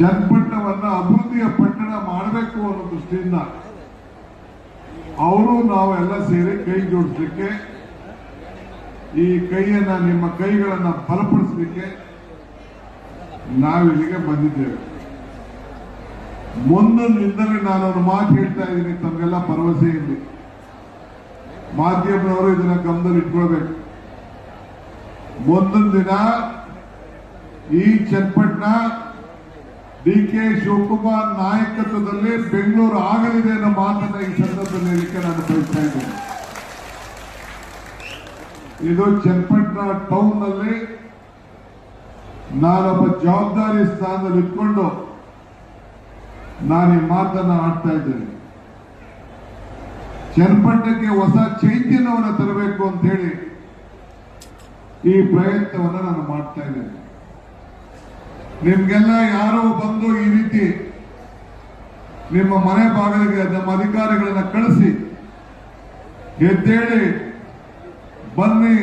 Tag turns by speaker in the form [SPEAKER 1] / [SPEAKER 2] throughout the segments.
[SPEAKER 1] ಚನ್ನಪಟ್ಟಣವನ್ನ ಅಭಿವೃದ್ಧಿಯ ಪಟ್ಟಣ ಮಾಡಬೇಕು ಅನ್ನೋ ದೃಷ್ಟಿಯಿಂದ ಅವರು ನಾವೆಲ್ಲ ಸೇರಿ ಕೈ ಜೋಡಿಸಲಿಕ್ಕೆ, ಈ ಕೈಯನ್ನ ನಿಮ್ಮ ಕೈಗಳನ್ನ ಬಲಪಡಿಸಲಿಕ್ಕೆ ನಾವಿಲ್ಲಿಗೆ ಬಂದಿದ್ದೇವೆ. ಮುಂದಿನಿಂದಲೇ ನಾನು ಒಂದು ಮಾತು ಹೇಳ್ತಾ ಇದ್ದೀನಿ, ತಮಗೆಲ್ಲ ಭರವಸೆ ಇರಲಿ. ಮಾಧ್ಯಮದವರು ಇದನ್ನ ಗಮನದಲ್ಲಿ ಇಟ್ಕೊಳ್ಬೇಕು. ಮುಂದಿನ ದಿನ ಈ ಚನ್ನಪಟ್ಟಣ DK ಶಿವಕುಮಾರ್ ನಾಯಕತ್ವದಲ್ಲಿ ಬೆಂಗಳೂರು ಆಗಲಿದೆ ಅನ್ನೋ ಮಾತನ್ನ ಈ ಸಂದರ್ಭದಲ್ಲಿ ಹೇಳಲಿಕ್ಕೆ ನಾನು ಬಯಸ್ತಾ ಇದ್ದೇನೆ. ಇದು ಚನ್ನಪಟ್ಟಣ ಟೌನ್ ನಲ್ಲಿ ನಾನೊಬ್ಬ ಜವಾಬ್ದಾರಿ ಸ್ಥಾನದಲ್ಲಿ ಇಟ್ಕೊಂಡು ನಾನು ಈ ಮಾತನ್ನ ಆಡ್ತಾ ಇದ್ದೇನೆ. ಚನ್ನಪಟ್ಟಣಕ್ಕೆ ಹೊಸ ಚೈತನ್ಯವನ್ನು ತರಬೇಕು ಅಂತ ಹೇಳಿ ಈ ಪ್ರಯತ್ನವನ್ನು ನಾನು ಮಾಡ್ತಾ ಇದ್ದೇನೆ. ನಿಮ್ಗೆಲ್ಲ ಯಾರೋ ಬಂದು ಈ ರೀತಿ ನಿಮ್ಮ ಮನೆ ಬಾಗಿಲಿಗೆ ನಮ್ಮ ಅಧಿಕಾರಿಗಳನ್ನ ಕಳಿಸಿ ಎದ್ದೇಳಿ ಬನ್ನಿ,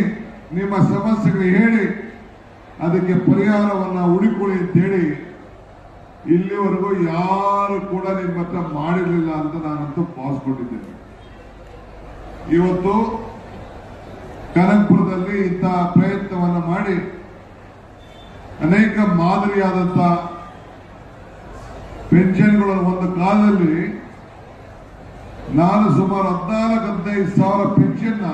[SPEAKER 1] ನಿಮ್ಮ ಸಮಸ್ಯೆಗಳಿಗೆ ಹೇಳಿ ಅದಕ್ಕೆ ಪರಿಹಾರವನ್ನ ಹುಡುಕೊಳ್ಳಿ ಅಂತ ಹೇಳಿ ಇಲ್ಲಿವರೆಗೂ ಯಾರು ಕೂಡ ನಿಮ್ಮ ಹತ್ರ ಮಾಡಿರಲಿಲ್ಲ ಅಂತ ನಾನಂತೂ ಭಾವಿಸ್ಕೊಂಡಿದ್ದೇನೆ. ಇವತ್ತು ಕನಕಪುರದಲ್ಲಿ ಇಂತಹ ಪ್ರಯತ್ನವನ್ನು ಮಾಡಿ ಅನೇಕ ಮಾದರಿಯಾದಂತ ಪೆನ್ಷನ್ಗಳ ಒಂದು ಕಾಲದಲ್ಲಿ ನಾನು ಸುಮಾರು 14-15 ಸಾವಿರ ಪೆನ್ಷನ್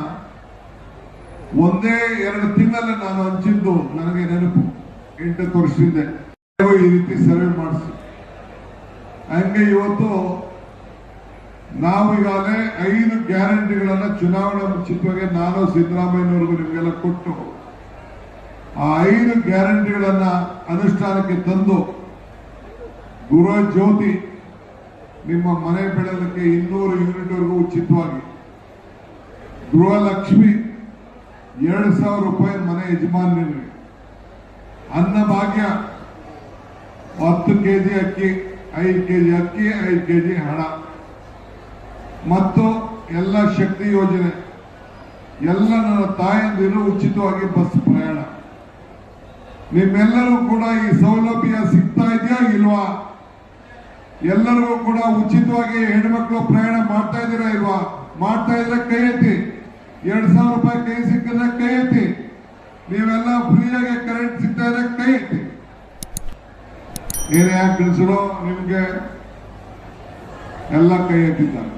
[SPEAKER 1] ಒಂದೇ 2 ತಿಂಗಳಲ್ಲಿ ನಾನು ಹಂಚಿದ್ದು ನನಗೆ ನೆನಪು. 8 ವರ್ಷದಿಂದ ಈ ರೀತಿ ಸರ್ವೆ ಮಾಡಿಸಿ ಹಂಗೆ ಇವತ್ತು ನಾವು ಈಗಾಗಲೇ 5 ಗ್ಯಾರಂಟಿಗಳನ್ನ ಚುನಾವಣಾ ಮುಂಚಿತವಾಗಿ ನಾನು ಸಿದ್ದರಾಮಯ್ಯನವರೆಗೂ ನಿಮಗೆಲ್ಲ ಕೊಟ್ಟು ಆ 5 ಗ್ಯಾರಂಟಿಗಳನ್ನ ಅನುಷ್ಠಾನಕ್ಕೆ ತಂದು ಗೃಹ ಜ್ಯೋತಿ ನಿಮ್ಮ ಮನೆ ಬೆಳಲಿಕ್ಕೆ 200 ಯೂನಿಟ್ವರೆಗೂ ಉಚಿತವಾಗಿ, ಗೃಹಲಕ್ಷ್ಮಿ 2,000 ರೂಪಾಯಿ ಮನೆ ಯಜಮಾನ್ಯರಿಗೆ, ಅನ್ನಭಾಗ್ಯ 10 ಕೆಜಿ ಅಕ್ಕಿ, 5 ಕೆಜಿ ಅಕ್ಕಿ, 5 ಕೆಜಿ ಹಣ, ಮತ್ತು ಎಲ್ಲ ಶಕ್ತಿ ಯೋಜನೆ, ಎಲ್ಲ ನನ್ನ ತಾಯಂದಿರು ಉಚಿತವಾಗಿ ಬಸ್ ಪ್ರಯಾಣ. ನಿಮ್ಮೆಲ್ಲರೂ ಕೂಡ ಈ ಸೌಲಭ್ಯ ಸಿಗ್ತಾ ಇದೆಯಾ ಇಲ್ವಾ? ಎಲ್ಲರಿಗೂ ಕೂಡ ಉಚಿತವಾಗಿ ಹೆಣ್ಮಕ್ಳು ಪ್ರಯಾಣ ಮಾಡ್ತಾ ಇದ್ದೀರಾ ಇಲ್ವಾ? ಮಾಡ್ತಾ ಇದ್ರೆ ಕೈ ಎತ್ತಿ. 2,000 ರೂಪಾಯಿ ಕೈ ಸಿಕ್ಕಿದ್ರೆ ಕೈ ಎತ್ತಿ. ನೀವೆಲ್ಲ ಫ್ರೀಯಾಗಿ ಕರೆಂಟ್ ಸಿಗ್ತಾ ಇದ್ರೆ ಕೈ ಎತ್ತಿ. ಏನೇ ಯಾಕೆ ತಿಳಿಸಲು ನಿಮ್ಗೆ ಎಲ್ಲ ಕೈ ಎತ್ತಿದ್ದಾರೆ.